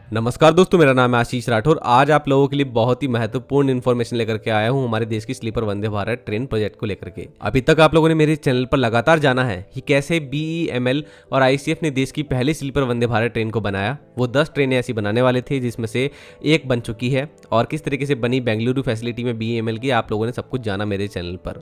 नमस्कार दोस्तों, मेरा नाम है आशीष राठौर। आज आप लोगों के लिए बहुत ही महत्वपूर्ण इन्फॉर्मेशन लेकर के आया हूं हमारे देश की sleeper Vande Bharat train project को लेकर के। अभी तक आप लोगों ने मेरे चैनल पर लगातार जाना है कि कैसे BEML और ICF ने देश की पहली स्लीपर वंदे भारत ट्रेन को बनाया। वो 10 ट्रेनें ऐसी बनाने वाले थे जिसमें से एक बन चुकी है, और किस तरीके से बनी बेंगलुरु फैसिलिटी में BEML की, आप लोगों ने सब कुछ जाना मेरे चैनल पर।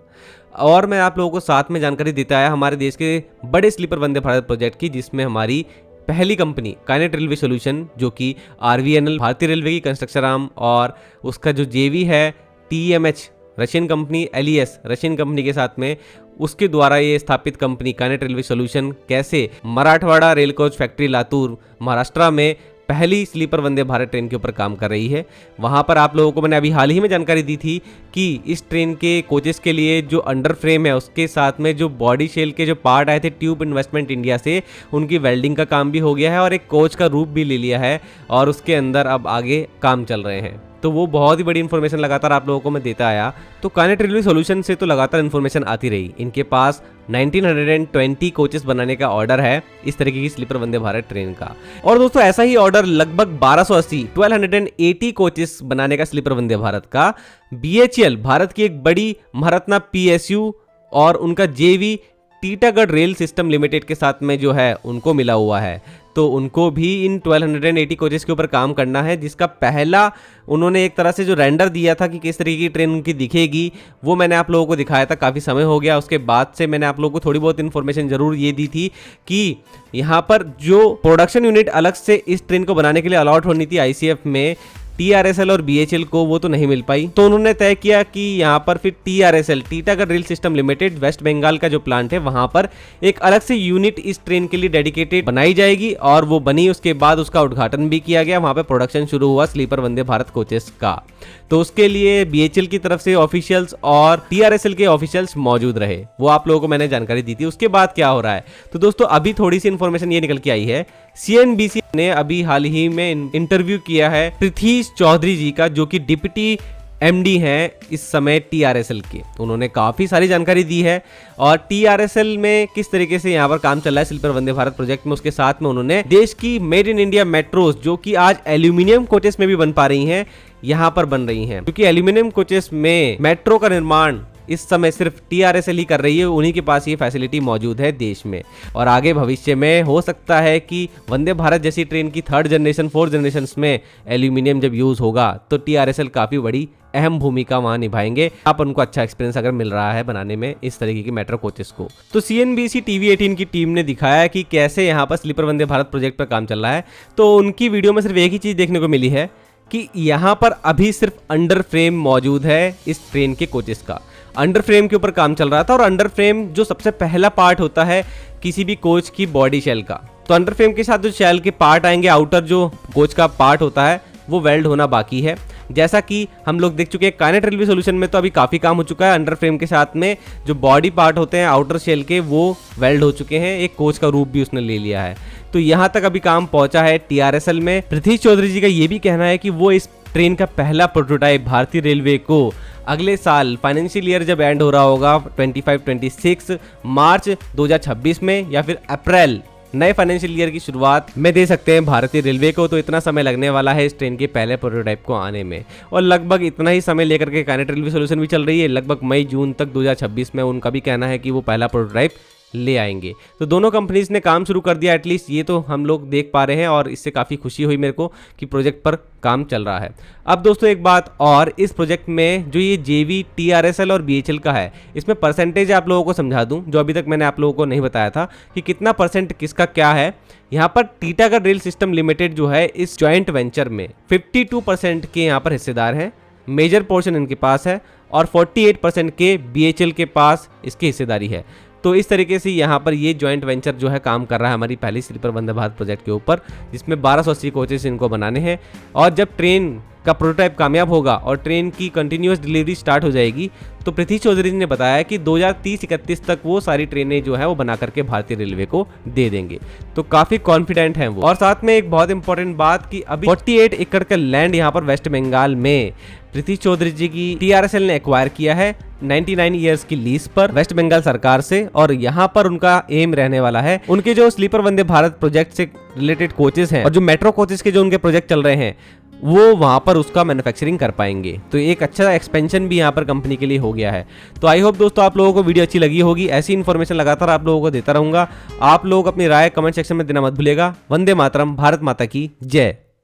और मैं आप लोगों को साथ में जानकारी देता आया हमारे देश के बड़े स्लीपर वंदे भारत प्रोजेक्ट की, जिसमें हमारी पहली कंपनी काइनेट रेलवे सॉल्यूशन, जो कि RVNL भारतीय रेलवे की कंस्ट्रक्शन आर्म, और उसका जो JV है TMH Russian company, LES Russian company के साथ में, उसके द्वारा ये स्थापित कंपनी काइनेट रेलवे सॉल्यूशन कैसे Marathwada rail coach factory Latur Maharashtra में पहली स्लीपर वंदे भारत ट्रेन के ऊपर काम कर रही है। वहाँ पर आप लोगों को मैंने अभी हाल ही में जानकारी दी थी कि इस ट्रेन के कोचेस के लिए जो अंडर फ्रेम है, उसके साथ में जो बॉडी शेल के जो पार्ट आए थे ट्यूब इन्वेस्टमेंट इंडिया से, उनकी वेल्डिंग का काम भी हो गया है और एक कोच का रूप भी ले लिया है, और उसके अंदर अब आगे काम चल रहे हैं। तो वो बहुत ही बड़ी इन्फॉर्मेशन लगातार आप लोगों को मैं देता आया। तो काइनेट रेलवे सॉल्यूशन से तो लगातार इन्फॉर्मेशन आती रही। इनके पास 1920 कोचेस बनाने का ऑर्डर है इस तरीके की स्लीपर वंदे भारत ट्रेन का। और दोस्तों, ऐसा ही ऑर्डर लगभग 1280 कोचेस बनाने का स्लीपर वंदे भारत का BHEL भारत की एक बड़ी महारत्ना PSU और उनका JV Titagarh rail system limited के साथ में जो है उनको मिला हुआ है। तो उनको भी इन 1280 कोचेस के ऊपर काम करना है, जिसका पहला उन्होंने एक तरह से जो रेंडर दिया था कि किस तरीके की ट्रेन उनकी दिखेगी, वो मैंने आप लोगों को दिखाया था। काफ़ी समय हो गया, उसके बाद से मैंने आप लोगों को थोड़ी बहुत इन्फॉर्मेशन जरूर ये दी थी कि यहाँ पर जो प्रोडक्शन यूनिट अलग से इस ट्रेन को बनाने के लिए अलॉट होनी थी ICF में, TRSL और BHEL को, वो तो नहीं मिल पाई। तो उन्होंने तय किया कि यहाँ पर फिर TRSL Titagarh rail system limited West Bengal का जो प्लांट है, वहां पर एक अलग से यूनिट इस ट्रेन के लिए डेडिकेटेड बनाई जाएगी, और वो बनी। उसके बाद उसका उद्घाटन भी किया गया, वहां पर प्रोडक्शन शुरू हुआ स्लीपर वंदे भारत कोचेस का। तो उसके लिए BHEL की तरफ से ऑफिशियल्स और TRSL के ऑफिशियल्स मौजूद रहे, वो आप लोगों को मैंने जानकारी दी थी। उसके बाद क्या हो रहा है, तो दोस्तों अभी थोड़ी सी इन्फॉर्मेशन ये निकल के आई है। CNBC ने अभी हाल ही में इंटरव्यू किया है पृथ्वीश चौधरी जी का, जो कि डिप्टी MD हैं इस समय TRSL के। उन्होंने काफ़ी सारी जानकारी दी है, और TRSL में किस तरीके से यहाँ पर काम चल रहा है स्लीपर वंदे भारत प्रोजेक्ट में। उसके साथ में उन्होंने देश की मेड इन इंडिया मेट्रोस, जो कि आज एल्यूमिनियम कोचेस में भी बन पा रही हैं, यहाँ पर बन रही हैं, क्योंकि एल्यूमिनियम कोचेस में मेट्रो का निर्माण इस समय सिर्फ TRSL ही कर रही है। उन्हीं के पास ये फैसिलिटी मौजूद है देश में, और आगे भविष्य में हो सकता है कि वंदे भारत जैसी ट्रेन की 3rd जनरेशन 4th जनरेशन में एल्यूमिनियम जब यूज होगा, तो TRSL काफ़ी बड़ी अहम भूमिका वहां निभाएंगे। आप उनको अच्छा एक्सपीरियंस अगर मिल रहा है बनाने में इस तरीके की मेट्रो कोचेस को। तो CNBC TV18 की टीम ने दिखाया कि कैसे यहाँ पर स्लीपर वंदे भारत प्रोजेक्ट पर काम चल रहा है। तो उनकी वीडियो में सिर्फ एक ही चीज़ देखने को मिली है कि यहाँ पर अभी सिर्फ अंडर फ्रेम मौजूद है इस ट्रेन के कोचेस का। अंडर फ्रेम के ऊपर काम चल रहा था, और अंडर फ्रेम जो सबसे पहला पार्ट होता है किसी भी कोच की बॉडी शेल का, तो अंडर फ्रेम के साथ जो शेल के पार्ट आएंगे, आउटर जो कोच का पार्ट होता है, वो वेल्ड होना बाकी है। जैसा कि हम लोग देख चुके हैं काइनेट रेलवे सॉल्यूशन में, तो अभी काफ़ी काम हो चुका है। अंडर फ्रेम के साथ में जो बॉडी पार्ट होते हैं आउटर शेल के, वो वेल्ड हो चुके हैं, एक कोच का रूप भी उसने ले लिया है। तो यहाँ तक अभी काम पहुंचा है TRSL में। पृथ्वी चौधरी जी का ये भी कहना है कि वो इस ट्रेन का पहला प्रोटोटाइप भारतीय रेलवे को अगले साल फाइनेंशियल ईयर जब एंड हो रहा होगा 25-26 मार्च 2026 में, या फिर अप्रैल नए फाइनेंशियल ईयर की शुरुआत में दे सकते हैं भारतीय रेलवे को। तो इतना समय लगने वाला है इस ट्रेन के पहले प्रोटोटाइप को आने में, और लगभग इतना ही समय लेकर के काइनेट रेलवे सॉल्यूशन भी चल रही है। लगभग मई जून तक 2026 में उनका भी कहना है कि वो पहला प्रोटोटाइप ले आएंगे। तो दोनों कंपनीज ने काम शुरू कर दिया, एटलीस्ट ये तो हम लोग देख पा रहे हैं, और इससे काफ़ी खुशी हुई मेरे को कि प्रोजेक्ट पर काम चल रहा है। अब दोस्तों एक बात और, इस प्रोजेक्ट में जो ये JV TRSL और BHEL का है, इसमें परसेंटेज आप लोगों को समझा दूं, जो अभी तक मैंने आप लोगों को नहीं बताया था कि कितना परसेंट किसका क्या है। यहाँ पर टीटागढ़ रेल सिस्टम लिमिटेड जो है इस जॉइंट वेंचर में 52% के यहाँ पर हिस्सेदार हैं, मेजर पोर्शन इनके पास है, और 48% के BHEL के पास इसकी हिस्सेदारी है। तो इस तरीके से यहाँ पर ये जॉइंट वेंचर जो है काम कर रहा है हमारी पहली स्लीपर वंदे भारत प्रोजेक्ट के ऊपर, जिसमें 1280 कोचेस इनको बनाने हैं। और जब ट्रेन का प्रोटोटाइप कामयाब होगा और ट्रेन की कंटिन्यूअस डिलीवरी स्टार्ट हो जाएगी, तो पृथ्वी चौधरी जी ने बताया कि 2030-31 तक वो सारी ट्रेनें जो है वो बना करके भारतीय रेलवे को दे देंगे। तो काफी कॉन्फिडेंट हैं वो। और साथ में एक बहुत इंपॉर्टेंट बात कि अभी 48 एकड़ का लैंड यहाँ पर वेस्ट बंगाल में पृथ्वी चौधरी जी की TRSL ने एक्वायर किया है 99 ईयर्स की लीज पर वेस्ट बंगाल सरकार से। और यहाँ पर उनका एम रहने वाला है, उनके जो स्लीपर वंदे भारत प्रोजेक्ट से रिलेटेड कोचेस हैं और जो मेट्रो कोचेस के जो उनके प्रोजेक्ट चल रहे हैं वो वहां पर उसका मैन्युफैक्चरिंग कर पाएंगे। तो एक अच्छा एक्सपेंशन भी यहाँ पर कंपनी के लिए हो गया है। तो आई होप दोस्तों आप लोगों को वीडियो अच्छी लगी होगी। ऐसी इन्फॉर्मेशन लगातार आप लोगों को देता रहूंगा। आप लोग अपनी राय कमेंट सेक्शन में देना मत भूलिएगा। वंदे मातरम, भारत माता की जय।